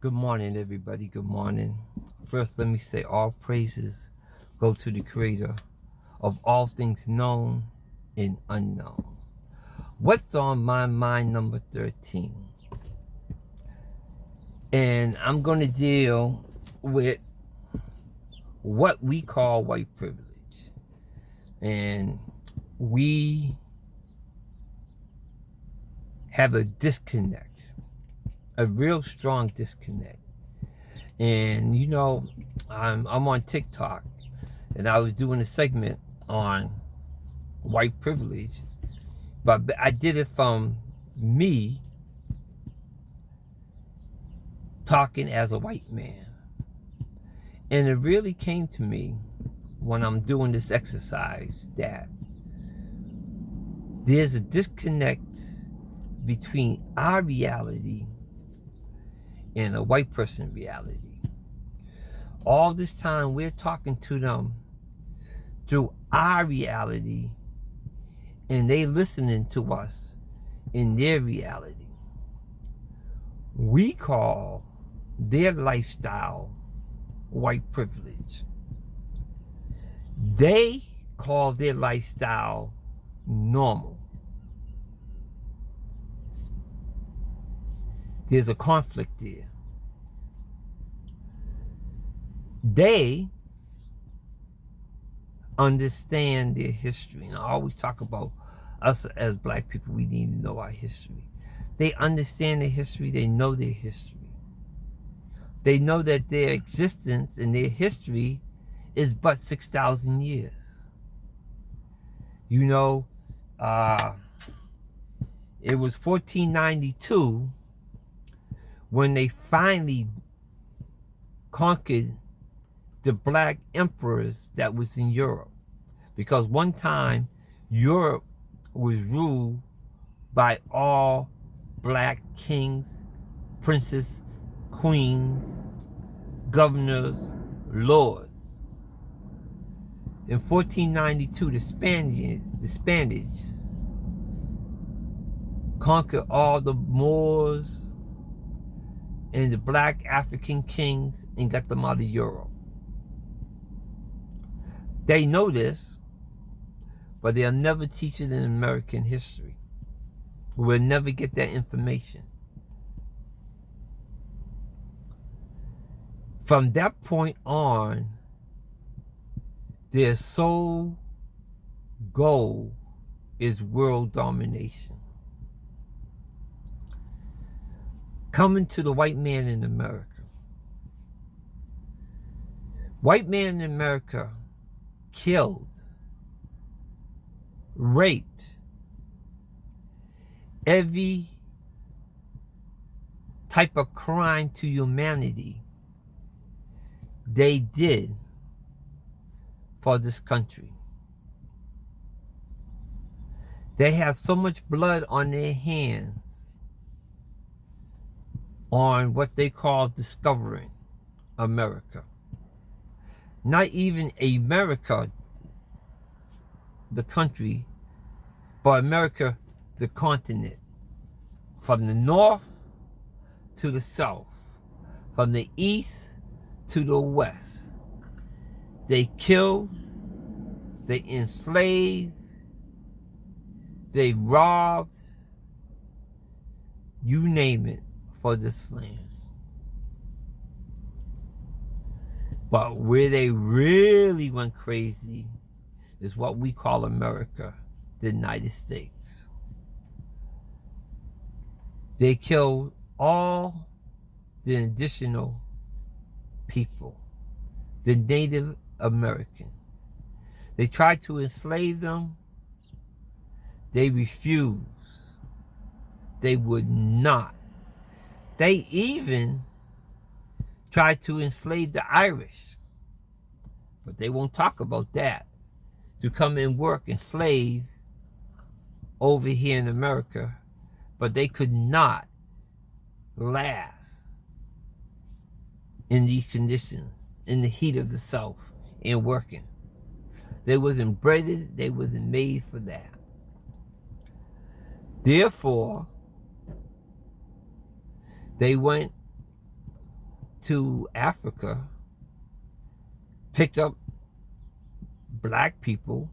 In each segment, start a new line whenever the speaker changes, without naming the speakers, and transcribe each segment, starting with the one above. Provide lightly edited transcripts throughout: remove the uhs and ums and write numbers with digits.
Good morning, everybody. Good morning. First, let me say all praises go to the Creator of all things known and unknown. What's on my mind, number 13? And I'm going to deal with what we call white privilege. And we have a disconnect, a real strong disconnect. And I'm on TikTok, and I was doing a segment on white privilege, but I did it from me talking as a white man. And it really came to me when I'm doing this exercise that there's a disconnect between our reality and a white person reality. All this time we're talking to them through our reality, and they listening to us in their reality. We call their lifestyle white privilege. They call their lifestyle normal. There's a conflict there. They understand their history. And I always talk about us as black people, we need to know our history. They understand their history. They know their history. They know that their existence and their history is but 6,000 years. It was 1492 when they finally conquered the black emperors that was in Europe. Because one time, Europe was ruled by all black kings, princes, queens, governors, lords. In 1492, the Spanish conquered all the Moors and the black African kings and got them out of Europe. They know this, but they'll never teach it in American history. We'll never get that information. From that point on, their sole goal is world domination. Coming to the white man in America. White man in America killed, raped, every type of crime to humanity they did for this country. They have so much blood on their hands on what they call discovering America. Not even America, the country, but America, the continent. From the north to the south, from the east to the west. They killed, they enslaved, they robbed, you name it, for this land. But where they really went crazy is what we call America, the United States. They killed all the additional people, the Native Americans. They tried to enslave them. They refused. They would not. They even tried to enslave the Irish, but they won't talk about that, to come and work and slave over here in America, but they could not last in these conditions, in the heat of the South, and working. They wasn't bred, they wasn't made for that. Therefore, they went to Africa, picked up black people,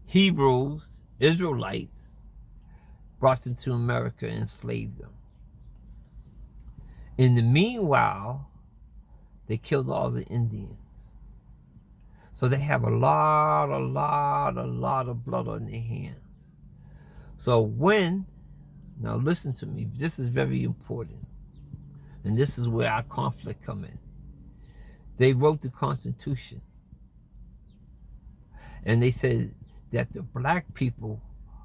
Hebrews, Israelites, brought them to America and enslaved them. In the meanwhile, they killed all the Indians. So they have a lot of blood on their hands. So now listen to me, this is very important. And this is where our conflict come in. They wrote the Constitution. And they said that the black people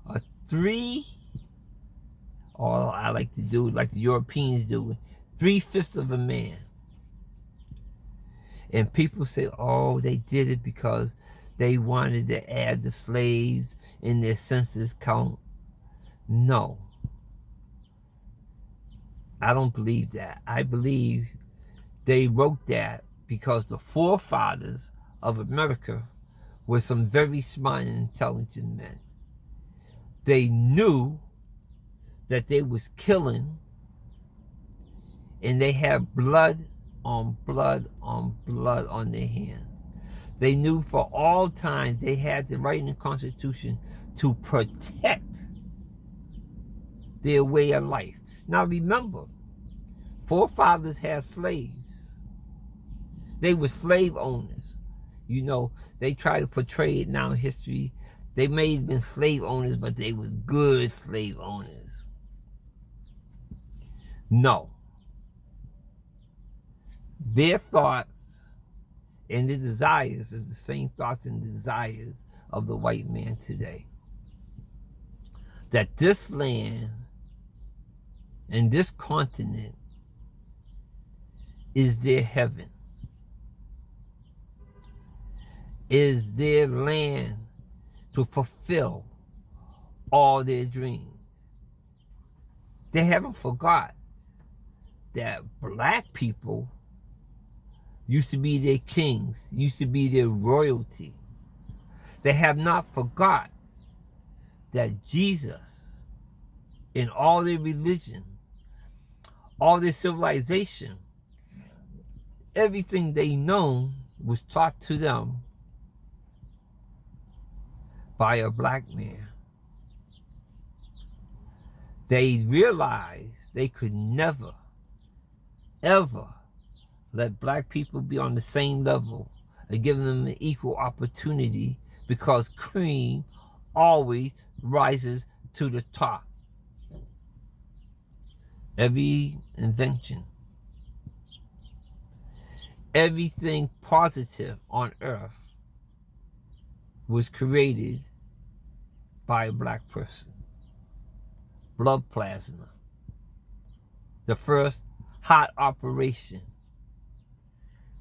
are or I like to do like the Europeans do, 3/5 of a man. And people say, oh, they did it because they wanted to add the slaves in their census count. No. I don't believe that. I believe they wrote that because the forefathers of America were some very smart and intelligent men. They knew that they was killing, and they had blood on blood on blood on their hands. They knew for all time they had to write in the Constitution to protect their way of life. Now remember, forefathers had slaves. They were slave owners. You know, they try to portray it now in history. They may have been slave owners, but they was good slave owners. No. Their thoughts and their desires is the same thoughts and desires of the white man today. That this land and this continent is their heaven, is their land to fulfill all their dreams. They haven't forgot that black people used to be their kings, used to be their royalty. They have not forgot that Jesus, in all their religion, all their civilization, everything they know was taught to them by a black man. They realized they could never, ever let black people be on the same level and give them an equal opportunity, because cream always rises to the top. Every invention, everything positive on earth was created by a black person. Blood plasma, the first heart operation.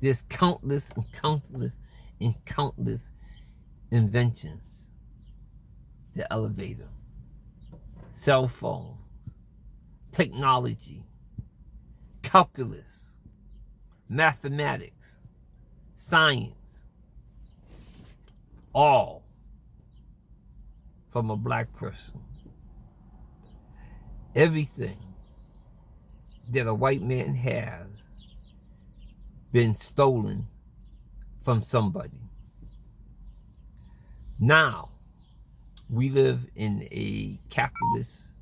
There's countless and countless and countless inventions. The elevator, cell phones, technology, calculus, mathematics, science, all from a black person. Everything that a white man has been stolen from somebody. Now, we live in a capitalist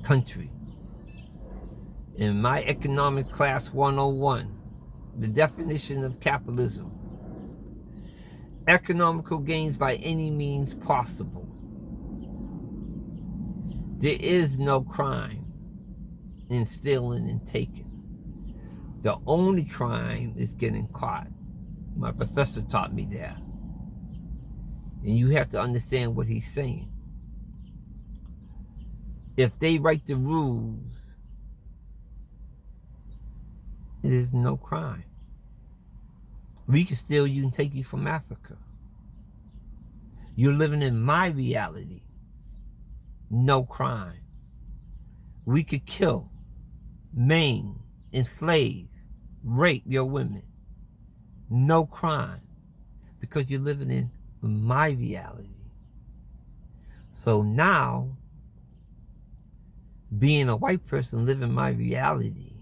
country. In my economic class 101, the definition of capitalism: economical gains by any means possible. There is no crime in stealing and taking. The only crime is getting caught. My professor taught me that. And you have to understand what he's saying. If they write the rules, it is no crime. We can steal you and take you from Africa. You're living in my reality. No crime. We could kill, maim, enslave, rape your women. No crime. Because you're living in my reality. So now, being a white person living my reality,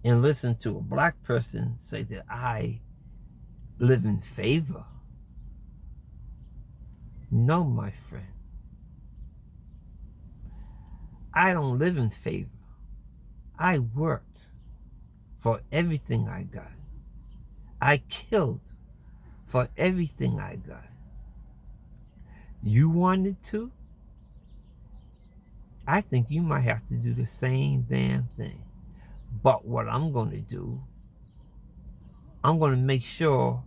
and listen to a black person say that I live in favor. No, my friend. I don't live in favor. I worked for everything I got. I killed for everything I got. You wanted to? I think you might have to do the same damn thing. But what I'm going to do, I'm going to make sure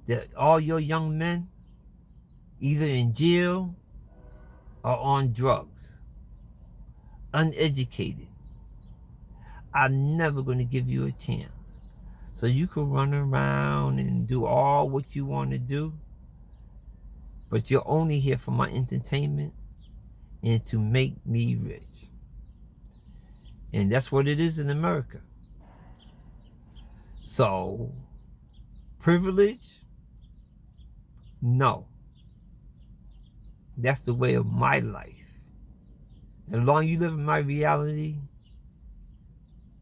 that all your young men, either in jail or on drugs, uneducated, I'm never going to give you a chance. So you can run around and do all what you want to do, but you're only here for my entertainment and to make me rich. And that's what it is in America. So, privilege? No. That's the way of my life. As long as you live in my reality,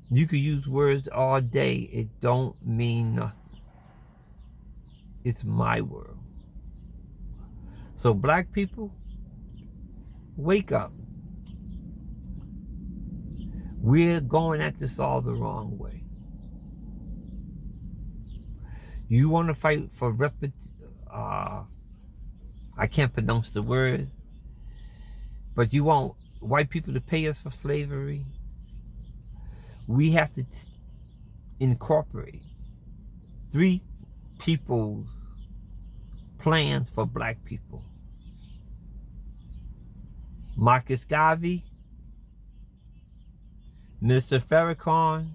you can use words all day. It don't mean nothing. It's my world. So black people, wake up. We're going at this all the wrong way. You want to fight for I can't pronounce the word, but you want white people to pay us for slavery. We have to incorporate 3 people's plans for black people. Marcus Garvey, Mr. Farrakhan,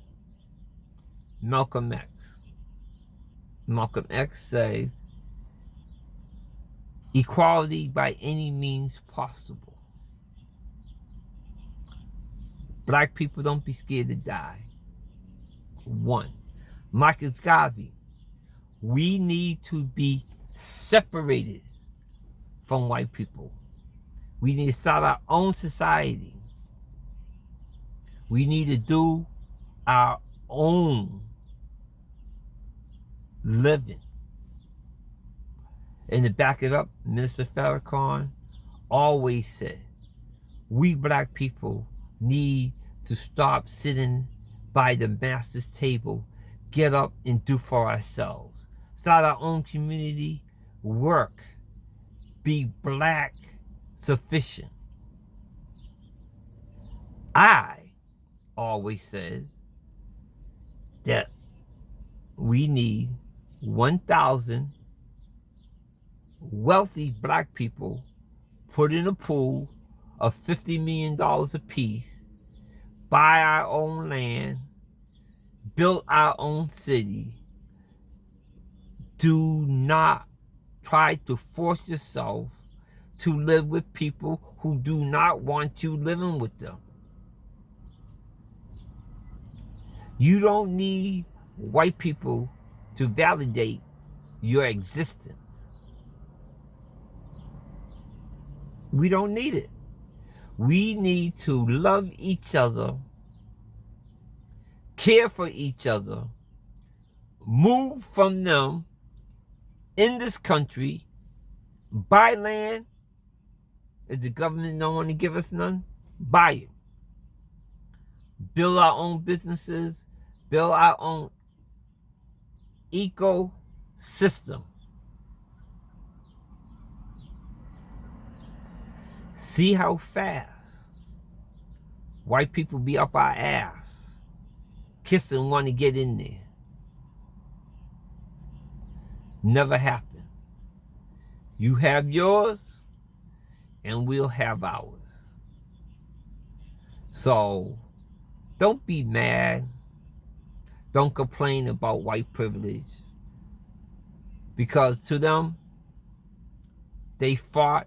Malcolm X. Malcolm X says, equality by any means possible. Black people, don't be scared to die. 1. Marcus Garvey, we need to be separated from white people. We need to start our own society. We need to do our own living. And to back it up, Minister Farrakhan always said, we black people need to stop sitting by the master's table, get up and do for ourselves. Start our own community, work, be black sufficient. I always said that we need 1,000 wealthy black people put in a pool of $50 million apiece, buy our own land, build our own city. Do not try to force yourself to live with people who do not want you living with them. You don't need white people to validate your existence. We don't need it. We need to love each other, care for each other, move from them in this country, buy land. If the government don't want to give us none, buy it. Build our own businesses, build our own ecosystem. See how fast white people be up our ass, kissing and want to get in there. Never happened. You have yours, and we'll have ours. So, don't be mad. Don't complain about white privilege. Because to them, they fought,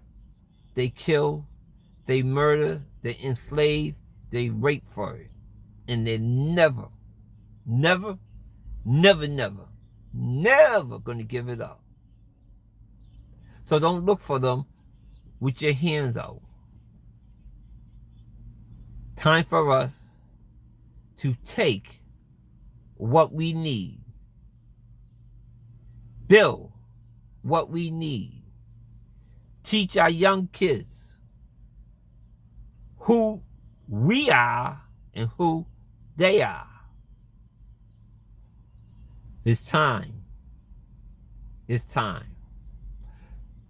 they killed, they murder, they enslave, they rape for it. And they're never, never, never, never, never going to give it up. So don't look for them with your hands out. Time for us to take what we need. Build what we need. Teach our young kids who we are and who they are. It's time. It's time.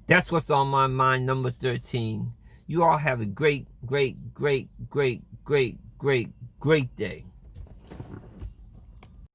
That's what's on my mind, number 13. You all have a great, great, great, great, great, great, great day.